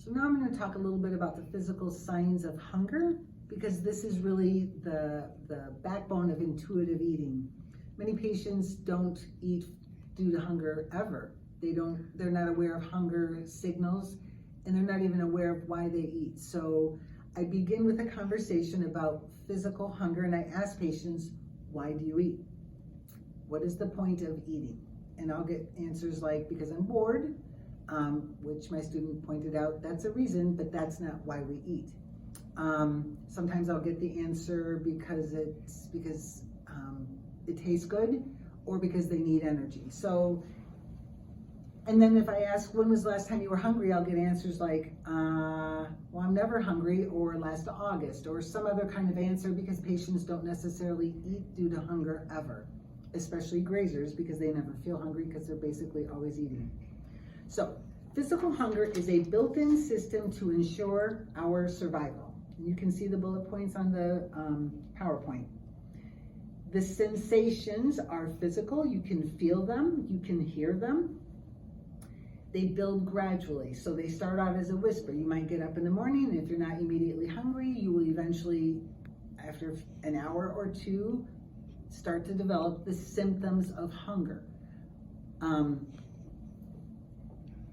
So now I'm going to talk a little bit about the physical signs of hunger, because this is really the backbone of intuitive eating. Many patients don't eat due to hunger ever. They're not aware of hunger signals, and they're not even aware of why they eat. So I begin with a conversation about physical hunger, and I ask patients, why do you eat? What is the point of eating? And I'll get answers like, because I'm bored, which my student pointed out, that's a reason, but that's not why we eat. Sometimes I'll get the answer because it tastes good, or because they need energy. So, and then if I ask, when was the last time you were hungry? I'll get answers like, well, I'm never hungry, or last August, or some other kind of answer, because patients don't necessarily eat due to hunger ever, especially grazers, because they never feel hungry because they're basically always eating. So physical hunger is a built-in system to ensure our survival. You can see the bullet points on the PowerPoint. The sensations are physical. You can feel them, you can hear them. They build gradually. So they start out as a whisper. You might get up in the morning, and if you're not immediately hungry, you will eventually, after an hour or two, start to develop the symptoms of hunger.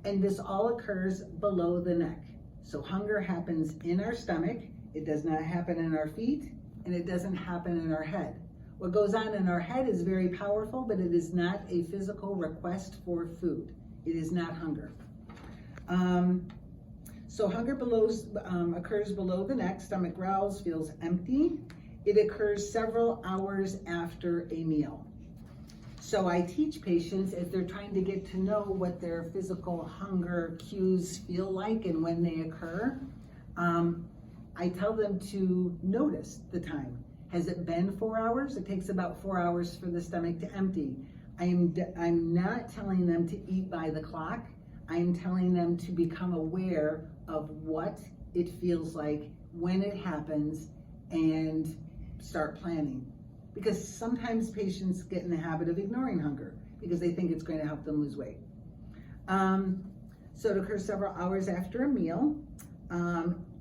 And this all occurs below the neck. So hunger happens in our stomach. It does not happen in our feet, and it doesn't happen in our head. What goes on in our head is very powerful, but it is not a physical request for food. It is not hunger. So hunger occurs below the neck. Stomach growls, feels empty. It occurs several hours after a meal. So I teach patients, if they're trying to get to know what their physical hunger cues feel like and when they occur, I tell them to notice the time. Has it been 4 hours? It takes about 4 hours for the stomach to empty. I'm not telling them to eat by the clock. I'm telling them to become aware of what it feels like when it happens and start planning. Because sometimes patients get in the habit of ignoring hunger because they think it's going to help them lose weight. So it occurs several hours after a meal.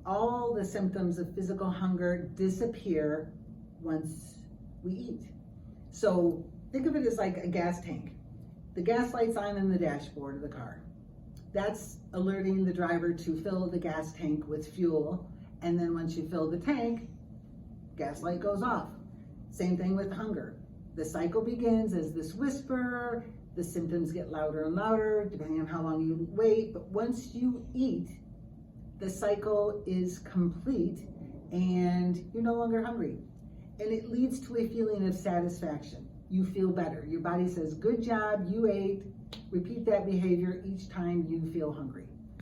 All the symptoms of physical hunger disappear once we eat. So think of it as like a gas tank. The gas light's on in the dashboard of the car. That's alerting the driver to fill the gas tank with fuel. And then once you fill the tank, gas light goes off. Same thing with hunger. The cycle begins as this whisper, the symptoms get louder and louder depending on how long you wait, but once you eat, the cycle is complete and you're no longer hungry. And it leads to a feeling of satisfaction. You feel better. Your body says, good job, you ate. Repeat that behavior each time you feel hungry.